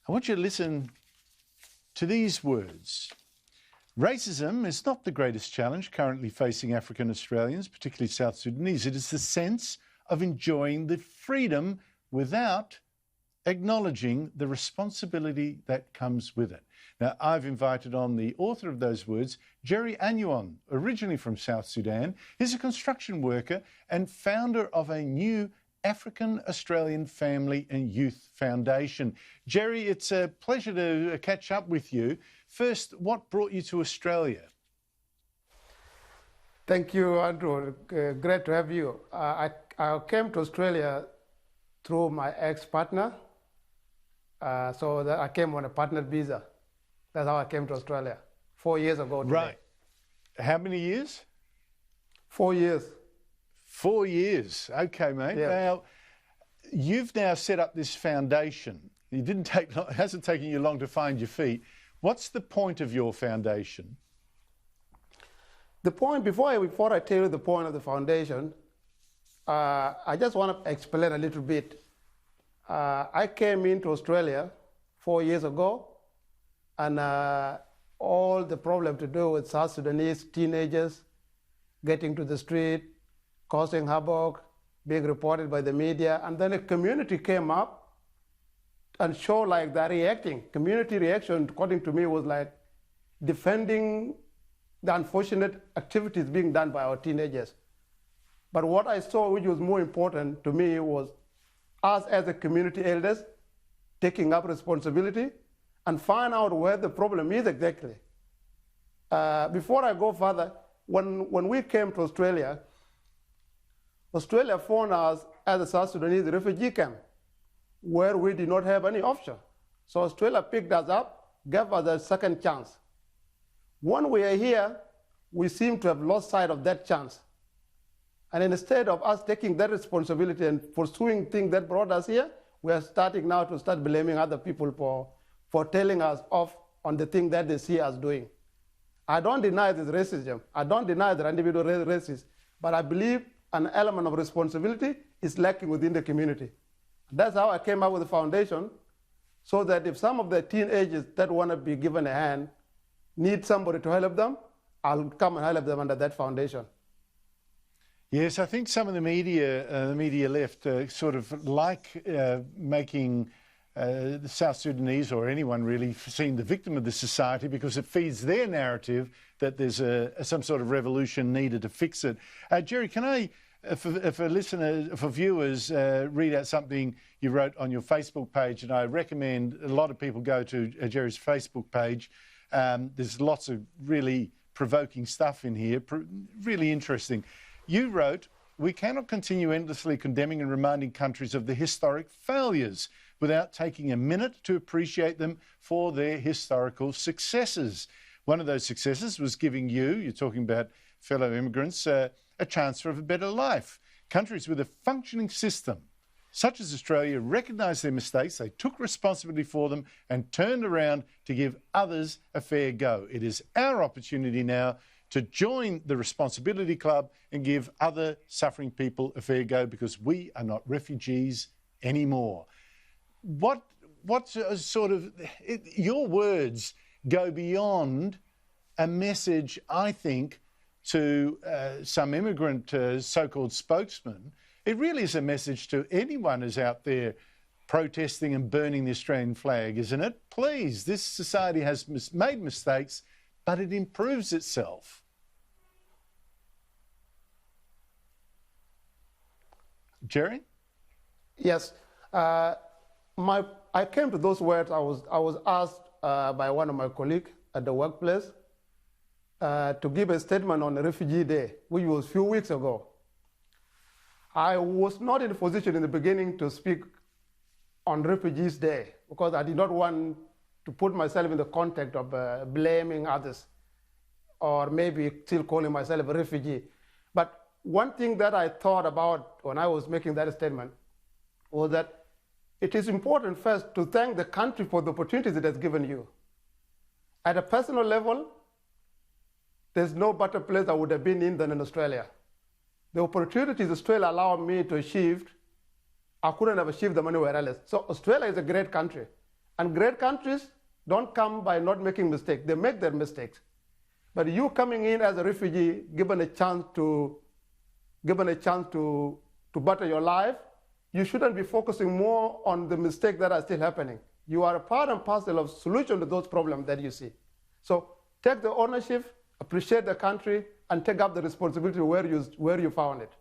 I want you to listen to these words. Racism is not the greatest challenge currently facing African Australians, particularly South Sudanese. It is the sense of enjoying the freedom without acknowledging the responsibility that comes with it. Now, I've invited on the author of those words, Anyoun, originally from South Sudan. He's a construction worker and founder of a new African Australian Family and Youth Foundation. Jerry, it's a pleasure to catch up with you. First, what brought you to Australia? Thank you, Andrew. Great to have you. I came to Australia through my ex-partner. So that I came on a partner visa. That's how I came to Australia 4 years ago today. Right. How many years? 4 years. 4 years. Okay, mate. Yeah. Now, you've now set up this foundation. It hasn't taken you long to find your feet. What's the point of your foundation? The point, before I tell you the point of the foundation, I just want to explain a little bit. I came into Australia 4 years ago, and all the problem to do with South Sudanese teenagers getting to the street, causing havoc, being reported by the media, and then a community came up and showed like they're reacting. Community reaction, according to me, was like defending the unfortunate activities being done by our teenagers. But what I saw, which was more important to me, was us as a community elders taking up responsibility and find out where the problem is exactly. Before I go further, when we came to Australia, Australia found us as a South Sudanese refugee camp where we did not have any option. So Australia picked us up, gave us a second chance. When we are here, we seem to have lost sight of that chance. And instead of us taking that responsibility and pursuing things that brought us here, we are starting now to start blaming other people for telling us off on the thing that they see us doing. I don't deny this racism. I don't deny that individual racist, but I believe an element of responsibility is lacking within the community. That's how I came up with the foundation, so that if some of the teenagers that want to be given a hand need somebody to help them, I'll come and help them under that foundation. Yes, I think some of the media left sort of like making the South Sudanese, or anyone really, seen the victim of the society, because it feeds their narrative that there's some sort of revolution needed to fix it. Jerry, can I, for viewers, read out something you wrote on your Facebook page? And I recommend a lot of people go to Jerry's Facebook page. There's lots of really provoking stuff in here, really interesting. You wrote, "We cannot continue endlessly condemning and reminding countries of the historic failures without taking a minute to appreciate them for their historical successes." One of those successes was giving you're talking about fellow immigrants, a chance for a better life. Countries with a functioning system, such as Australia, recognised their mistakes, they took responsibility for them and turned around to give others a fair go. It is our opportunity now to join the Responsibility Club and give other suffering people a fair go, because we are not refugees anymore. What sort of, your words go beyond a message, I think, to some immigrant so-called spokesman. It really is a message to anyone who's out there protesting and burning the Australian flag, isn't it? Please, this society has made mistakes, but it improves itself. Jerry? Yes. I came to those words. I was asked by one of my colleagues at the workplace to give a statement on the Refugee Day, which was a few weeks ago. I was not in a position in the beginning to speak on Refugees Day because I did not want to put myself in the context of blaming others or maybe still calling myself a refugee. But one thing that I thought about when I was making that statement was that it is important first to thank the country for the opportunities it has given you. At a personal level, there's no better place I would have been in than in Australia. The opportunities Australia allowed me to achieve, I couldn't have achieved them anywhere else. So Australia is a great country. And great countries don't come by not making mistakes. They make their mistakes. But you coming in as a refugee, given a chance to better your life, you shouldn't be focusing more on the mistakes that are still happening. You are a part and parcel of solution to those problems that you see. So take the ownership, appreciate the country, and take up the responsibility where you found it.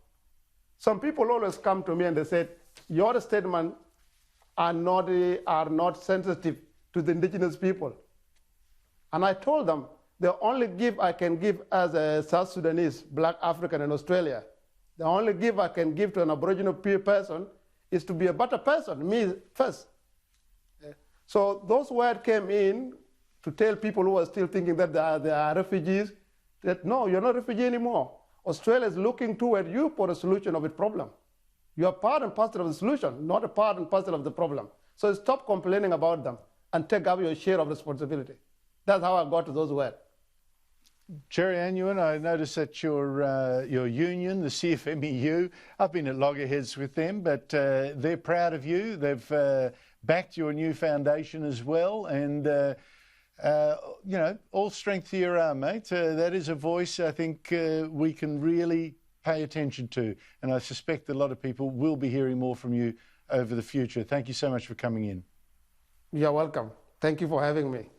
Some people always come to me and they say, your statements are not sensitive to the indigenous people. And I told them, the only gift I can give as a South Sudanese, Black African in Australia, the only gift I can give to an Aboriginal person is to be a better person, me first. So those words came in to tell people who are still thinking that they are refugees, that no, you're not a refugee anymore. Australia is looking toward you for a solution of its problem. You are part and parcel of the solution, not a part and parcel of the problem. So stop complaining about them and take up your share of responsibility. That's how I got to those words. Jerry Anyoun, I noticed that your union, the CFMEU, I've been at loggerheads with them, but they're proud of you. They've backed your new foundation as well, and you know, all strength to your arm, mate. That is a voice I think we can really pay attention to, and I suspect a lot of people will be hearing more from you over the future. Thank you so much for coming in. You're welcome. Thank you for having me.